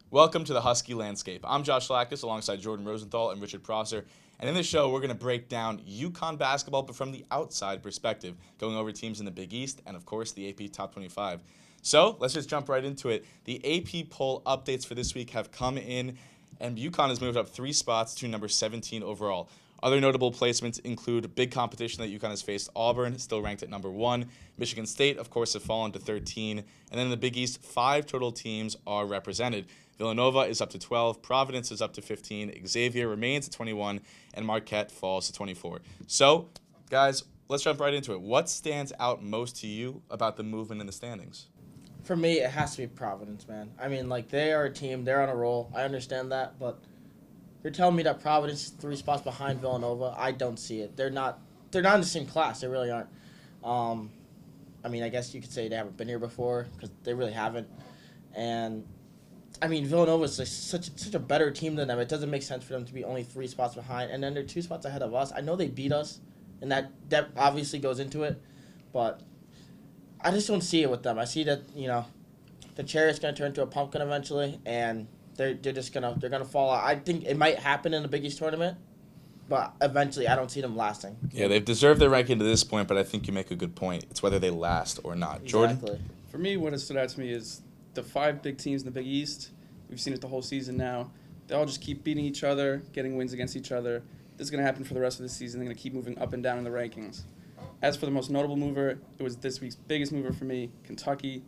Welcome to the Husky Landscape. I'm Josh Schlactus alongside Jordan Rosenthal and Richard Prosser. And in this show, we're going to break down UConn basketball, but from the outside perspective, going over teams in the Big East and, of course, the AP Top 25. So let's just jump right into it. The AP poll updates for this week have come in, and UConn has moved up 3 spots to number 17 overall. Other notable placements include big competition that UConn has faced. Auburn, still ranked at number 1. Michigan State, of course, have fallen to 13. And then in the Big East, 5 total teams are represented. Villanova is up to 12. Providence is up to 15. Xavier remains at 21. And Marquette falls to 24. So, guys, let's jump right into it. What stands out most to you about the movement in the standings? For me, it has to be Providence, man. I mean, they are a team. They're on a roll. I understand that, but you're telling me that Providence is 3 spots behind Villanova? I don't see it. They're not in the same class. They really aren't. I mean, I guess you could say they haven't been here before because they really haven't. And, I mean, Villanova is such a better team than them. It doesn't make sense for them to be only 3 spots behind. And then they're 2 spots ahead of us. I know they beat us, and that obviously goes into it. But I just don't see it with them. I see that, the chariot's going to turn into a pumpkin eventually, and they're gonna fall out. I think it might happen in the Big East tournament, but eventually I don't see them lasting. Yeah, they've deserved their ranking to this point, but I think you make a good point. It's whether they last or not. Exactly. Jordan? For me, what has stood out to me is the 5 big teams in the Big East. We've seen it the whole season now. They all just keep beating each other, getting wins against each other. This is going to happen for the rest of the season. They're going to keep moving up and down in the rankings. As for the most notable mover, it was this week's biggest mover for me, Kentucky.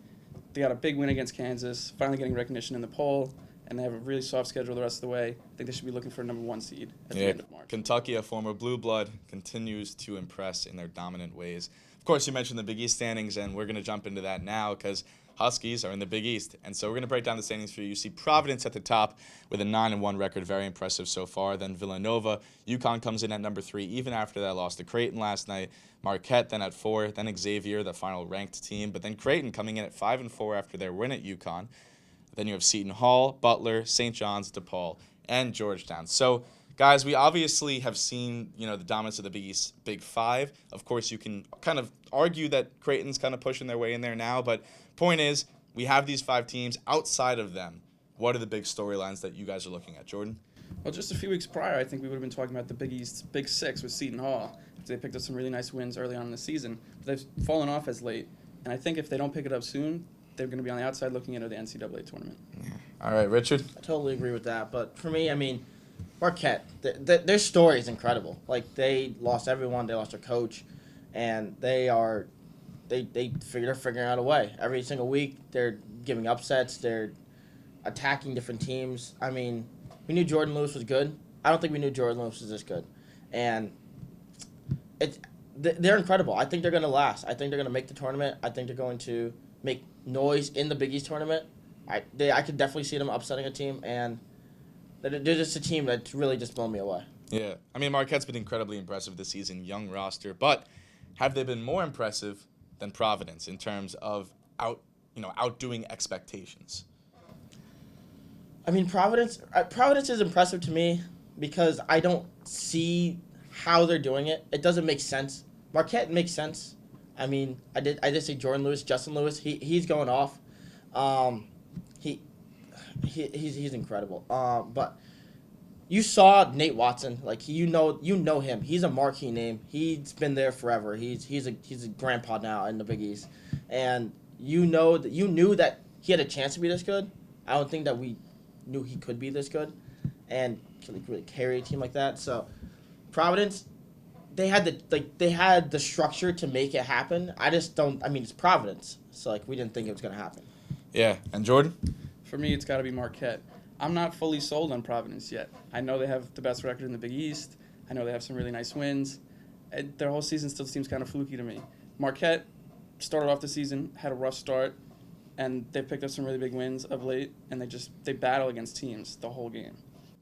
They got a big win against Kansas, finally getting recognition in the poll, and they have a really soft schedule the rest of the way. I think they should be looking for a number 1 seed at the end of March. Kentucky, a former blue blood, continues to impress in their dominant ways. Of course, you mentioned the Big East standings, and we're going to jump into that now because Huskies are in the Big East. And so we're going to break down the standings for you. You see Providence at the top with a 9-1 record, very impressive so far. Then Villanova. UConn comes in at number 3, even after that loss to Creighton last night. Marquette then at 4. Then Xavier, the final ranked team. But then Creighton coming in at 5-4 after their win at UConn. Then you have Seton Hall, Butler, St. John's, DePaul, and Georgetown. So, guys, we obviously have seen, the dominance of the Big East Big Five. Of course, you can kind of argue that Creighton's kind of pushing their way in there now. But point is, we have these 5 teams. Outside of them, what are the big storylines that you guys are looking at, Jordan? Well, just a few weeks prior, I think we would have been talking about the Big East's Big 6 with Seton Hall. They picked up some really nice wins early on in the season. But they've fallen off as late. And I think if they don't pick it up soon, they're going to be on the outside looking into the NCAA tournament. Yeah. All right, Richard? I totally agree with that. But for me, I mean, Marquette, their story is incredible. They lost everyone. They lost their coach. And they're figuring out a way. Every single week, they're giving upsets. They're attacking different teams. I mean, we knew Jordan Lewis was good. I don't think we knew Jordan Lewis was this good. And they're incredible. I think they're going to last. I think they're going to make the tournament. I think they're going to make noise in the Big East tournament. I could definitely see them upsetting a team, and they're just a team that really just blown me away. Yeah. I mean, Marquette's been incredibly impressive this season, young roster, but have they been more impressive than Providence in terms of outdoing expectations? I mean, Providence is impressive to me because I don't see how they're doing it. It doesn't make sense. Marquette makes sense. I mean, I did say Jordan Lewis, Justin Lewis. He's going off. He's incredible. But you saw Nate Watson. You know him. He's a marquee name. He's been there forever. He's a grandpa now in the Big East, and you knew that he had a chance to be this good. I don't think that we knew he could be this good, and really carry a team like that. So, Providence. They had the structure to make it happen. I just don't. I mean, it's Providence, so we didn't think it was gonna happen. Yeah, and Jordan? For me, it's got to be Marquette. I'm not fully sold on Providence yet. I know they have the best record in the Big East. I know they have some really nice wins. And their whole season still seems kind of fluky to me. Marquette started off the season, had a rough start, and they picked up some really big wins of late, and they battle against teams the whole game.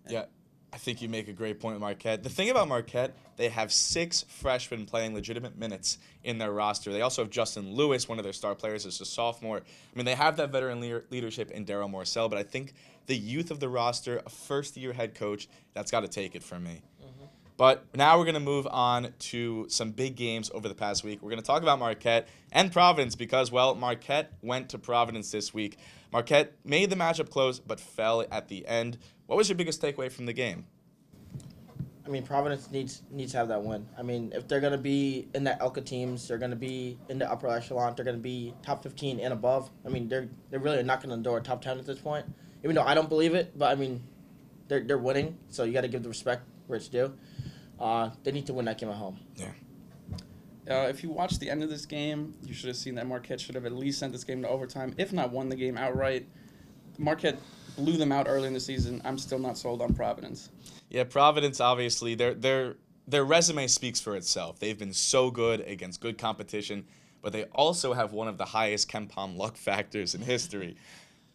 Yeah. I think you make a great point with Marquette. The thing about Marquette, they have 6 freshmen playing legitimate minutes in their roster. They also have Justin Lewis, one of their star players, as a sophomore. I mean, they have that veteran leadership in Daryl Morcell, but I think the youth of the roster, a first-year head coach, that's got to take it from me. Mm-hmm. But now we're going to move on to some big games over the past week. We're going to talk about Marquette and Providence because, well, Marquette went to Providence this week. Marquette made the matchup close but fell at the end. What was your biggest takeaway from the game? I mean, Providence needs to have that win. I mean, if they're going to be in the Elka teams, they're going to be in the upper echelon, they're going to be top 15 and above. I mean, they're really knocking on the door top 10 at this point. Even though I don't believe it, but I mean, they're winning, so you got to give the respect where it's due. They need to win that game at home. Yeah. If you watched the end of this game, you should have seen that Marquette should have at least sent this game to overtime, if not won the game outright. Marquette blew them out early in the season. I'm still not sold on Providence. Yeah, Providence, obviously, their resume speaks for itself. They've been so good against good competition, but they also have one of the highest KenPom luck factors in history.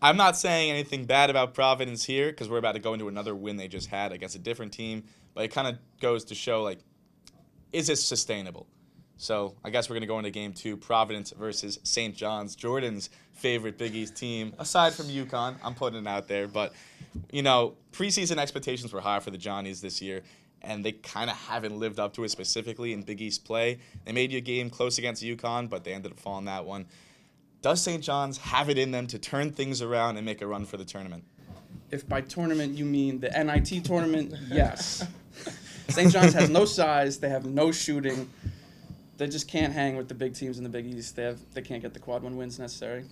I'm not saying anything bad about Providence here because we're about to go into another win they just had against a different team, but it kind of goes to show, like, is this sustainable? So I guess we're going to go into game 2, Providence versus St. John's, Jordan's favorite Big East team, aside from UConn. I'm putting it out there. But, you know, preseason expectations were high for the Johnnies this year, and they kind of haven't lived up to it specifically in Big East play. They made a game close against UConn, but they ended up falling that one. Does St. John's have it in them to turn things around and make a run for the tournament? If by tournament you mean the NIT tournament, yes. St. John's has no size. They have no shooting. They just can't hang with the big teams in the Big East. They can't get the quad one wins necessary.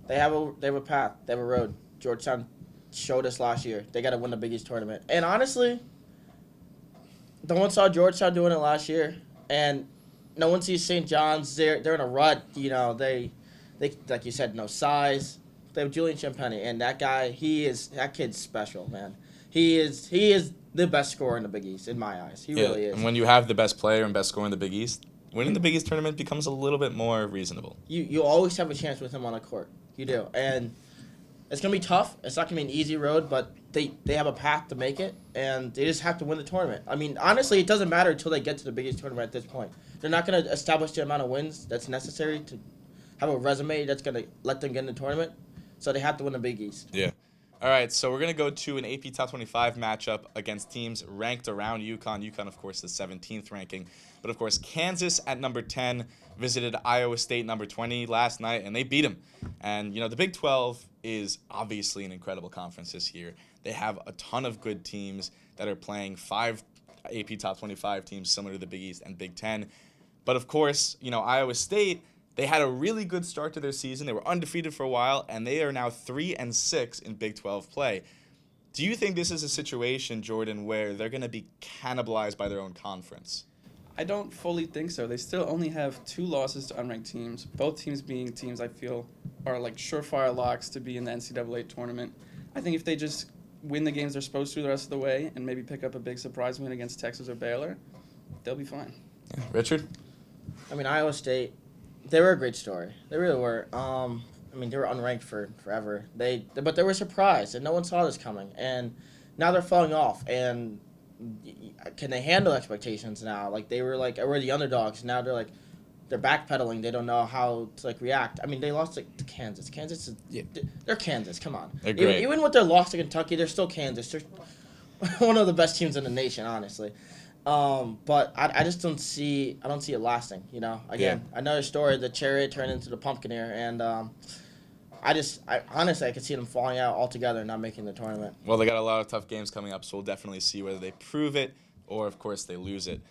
They have a path. They have a road. Georgetown showed us last year. They got to win the Big East tournament. And honestly, no one saw Georgetown doing it last year, and no one sees St. John's. They're in a rut. You know, they like you said, no size. They have Julian Champagny, and that kid's special, man. He is the best scorer in the Big East in my eyes. He really is. And when you have the best player and best scorer in the Big East, winning the Big East tournament becomes a little bit more reasonable. You always have a chance with him on the court. You do. And it's going to be tough. It's not going to be an easy road, but they have a path to make it, and they just have to win the tournament. I mean, honestly, it doesn't matter until they get to the Big East tournament at this point. They're not going to establish the amount of wins that's necessary to have a resume that's going to let them get in the tournament, so they have to win the Big East. Yeah. All right, so we're going to go to an AP Top 25 matchup against teams ranked around UConn. UConn, of course, the 17th ranking. But, of course, Kansas at number 10 visited Iowa State number 20 last night, and they beat them. And, you know, the Big 12 is obviously an incredible conference this year. They have a ton of good teams that are playing 5 AP Top 25 teams similar to the Big East and Big 10. But, of course, you know, Iowa State, they had a really good start to their season. They were undefeated for a while, and they are now 3-6 in Big 12 play. Do you think this is a situation, Jordan, where they're going to be cannibalized by their own conference? I don't fully think so. They still only have 2 losses to unranked teams, both teams being teams I feel are like surefire locks to be in the NCAA tournament. I think if they just win the games they're supposed to the rest of the way and maybe pick up a big surprise win against Texas or Baylor, they'll be fine. Yeah. Richard? I mean, Iowa State, they were a great story. They really were. I mean, they were unranked for forever. But they were surprised, and no one saw this coming. And now they're falling off. And can they handle expectations now? Like, they were like, we're the underdogs. Now they're backpedaling. They don't know how to react. I mean, they lost to Kansas. Kansas is, they're Kansas. Come on. They're great. Even with their loss to Kentucky, they're still Kansas. They're one of the best teams in the nation, honestly. But I just don't see it lasting, you know. Again, another story, the chariot turned into the pumpkin here, and I honestly I could see them falling out altogether and not making the tournament. Well, they got a lot of tough games coming up, so we'll definitely see whether they prove it or, of course, they lose it.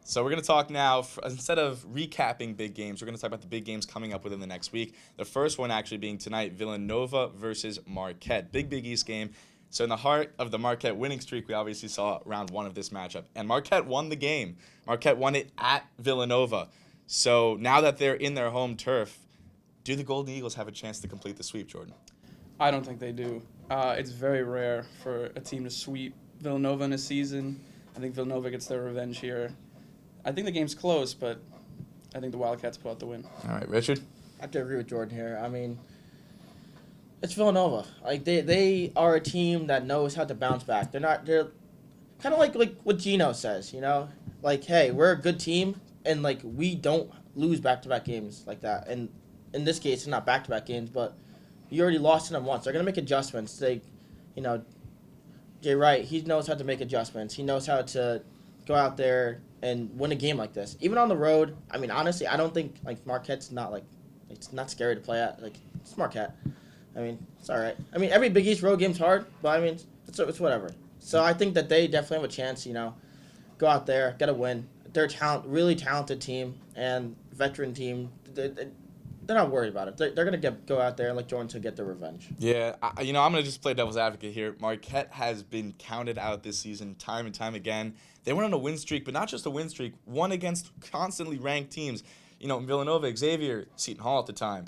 So we're going to talk now, instead of recapping big games, we're going to talk about the big games coming up within the next week. The first one actually being tonight, Villanova versus Marquette. Big East game. So in the heart of the Marquette winning streak, we obviously saw round 1 of this matchup. And Marquette won the game. Marquette won it at Villanova. So now that they're in their home turf, do the Golden Eagles have a chance to complete the sweep, Jordan? I don't think they do. It's very rare for a team to sweep Villanova in a season. I think Villanova gets their revenge here. I think the game's close, but I think the Wildcats pull out the win. All right, Richard? I have to agree with Jordan here. I mean, it's Villanova. Like they are a team that knows how to bounce back. They're kind of like what Gino says, you know? Like, hey, we're a good team, and like we don't lose back-to-back games like that. And in this case, it's not back-to-back games, but you already lost to them once. They're gonna make adjustments. They, you know, Jay Wright, he knows how to make adjustments. He knows how to go out there and win a game like this. Even on the road, I mean, honestly, I don't think like Marquette's not like it's not scary to play at. Like it's Marquette. I mean, it's all right. I mean, every Big East road game's hard, but I mean, it's whatever. So I think that they definitely have a chance. Go out there, get a win. They're a really talented team and veteran team. They're not worried about it. They're gonna go out there and like Jordan to get their revenge. Yeah, I'm gonna just play devil's advocate here. Marquette has been counted out this season time and time again. They went on a win streak, but not just a win streak. Won against constantly ranked teams. Villanova, Xavier, Seton Hall at the time.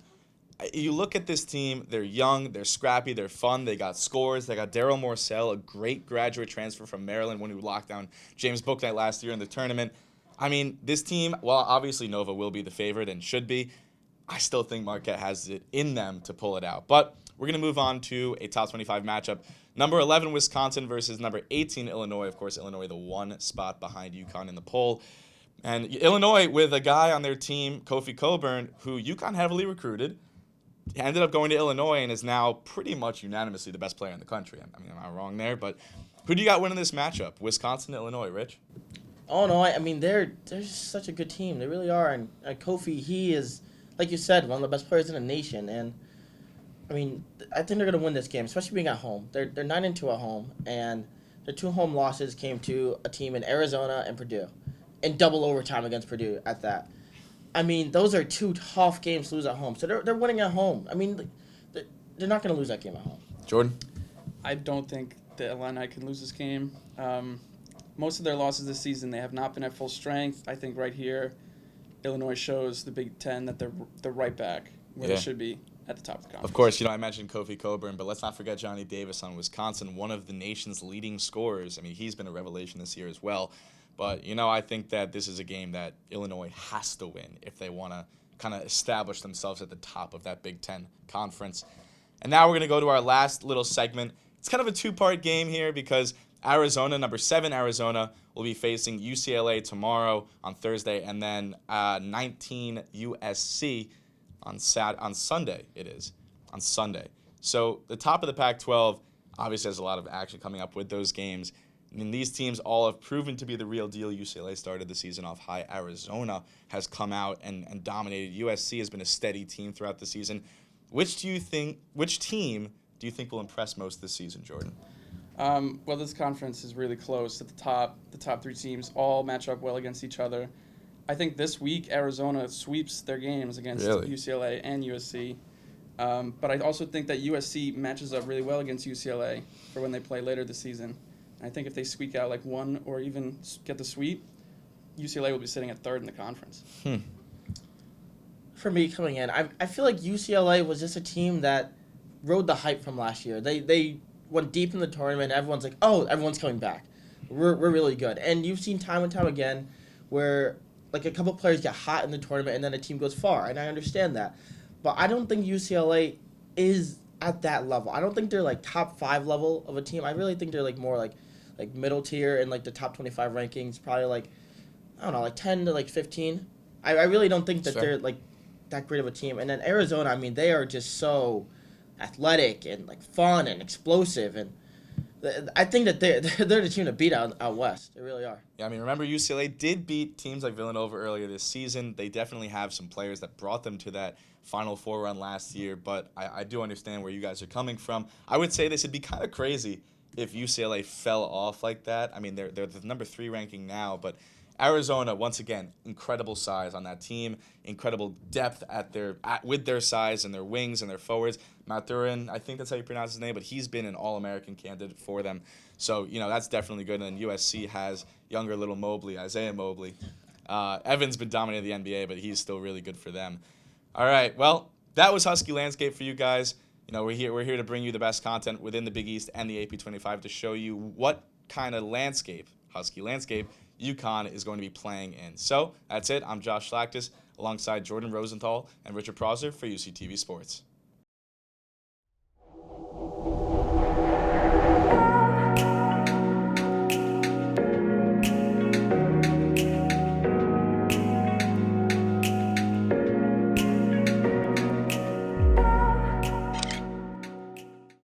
You look at this team. They're young, they're scrappy, they're fun. They got scores. They got Daryl Morcell, a great graduate transfer from Maryland, when we locked down James Bouknight last year in the tournament. I mean, this team, while obviously Nova will be the favorite and should be, I still think Marquette has it in them to pull it out. But we're going to move on to a top 25 matchup. Number 11, Wisconsin versus number 18, Illinois. Of course, Illinois the one spot behind UConn in the poll. And Illinois with a guy on their team, Kofi Cockburn, who UConn heavily recruited, ended up going to Illinois and is now pretty much unanimously the best player in the country. I mean, am I wrong there? But who do you got winning this matchup? Wisconsin, Illinois, Rich? Illinois, I mean, they're just such a good team. They really are. And Kofi, he is, like you said, one of the best players in the nation. And, I mean, I think they're going to win this game, especially being at home. They're 9-2 at home, and their 2 home losses came to a team in Arizona and Purdue, in double overtime against Purdue at that. I mean, those are 2 tough games to lose at home. So they're winning at home. I mean, they're not going to lose that game at home. Jordan? I don't think the Illini can lose this game. Most of their losses this season, they have not been at full strength. I think right here, Illinois shows the Big Ten that they're right back where they should be at the top of the conference. Of course, I mentioned Kofi Cockburn, but let's not forget Johnny Davis on Wisconsin, one of the nation's leading scorers. I mean, he's been a revelation this year as well. But, I think that this is a game that Illinois has to win if they want to kind of establish themselves at the top of that Big Ten conference. And now we're going to go to our last little segment. It's kind of a 2-part game here because Arizona, number 7 Arizona, will be facing UCLA tomorrow on Thursday, and then 19 USC on Sunday. It is on Sunday. So the top of the Pac-12 obviously has a lot of action coming up with those games. And these teams all have proven to be the real deal. UCLA started the season off high. Arizona has come out and dominated. USC has been a steady team throughout the season. Which team do you think will impress most this season, Jordan? Well, this conference is really close at the top. The top 3 teams all match up well against each other. I think this week Arizona sweeps their games against UCLA and USC. But I also think that USC matches up really well against UCLA for when they play later this season. I think if they squeak out like one or even get the sweep, UCLA will be sitting at 3rd in the conference. For me coming in, I feel like UCLA was just a team that rode the hype from last year. They went deep in the tournament. Everyone's like, oh, everyone's coming back. We're really good. And you've seen time and time again where like a couple players get hot in the tournament and then a team goes far. And I understand that. But I don't think UCLA is at that level. I don't think they're like top 5 level of a team. I really think they're like more like middle tier in like the top 25 rankings, probably like, I don't know, like 10 to like 15. I really don't think that they're like that great of a team. And then Arizona, I mean, they are just so athletic and like fun and explosive, and I think that they're the team to beat out west. They really are. Yeah, I mean, remember UCLA did beat teams like Villanova earlier this season. They definitely have some players that brought them to that Final Four run last year, but I do understand where you guys are coming from. I would say this would be kind of crazy if UCLA fell off like that. I mean, they're the number 3 ranking now, but Arizona, once again, incredible size on that team, incredible depth with their size and their wings and their forwards. Mathurin, I think that's how you pronounce his name, but he's been an All-American candidate for them. So, that's definitely good. And then USC has younger little Mobley, Isaiah Mobley. Evan's been dominating the NBA, but he's still really good for them. All right, well, that was Husky Landscape for you guys. We're here to bring you the best content within the Big East and the AP25 to show you what kind of landscape, Husky landscape, UConn is going to be playing in. So that's it. I'm Josh Schlactus alongside Jordan Rosenthal and Richard Prosser for UCTV Sports.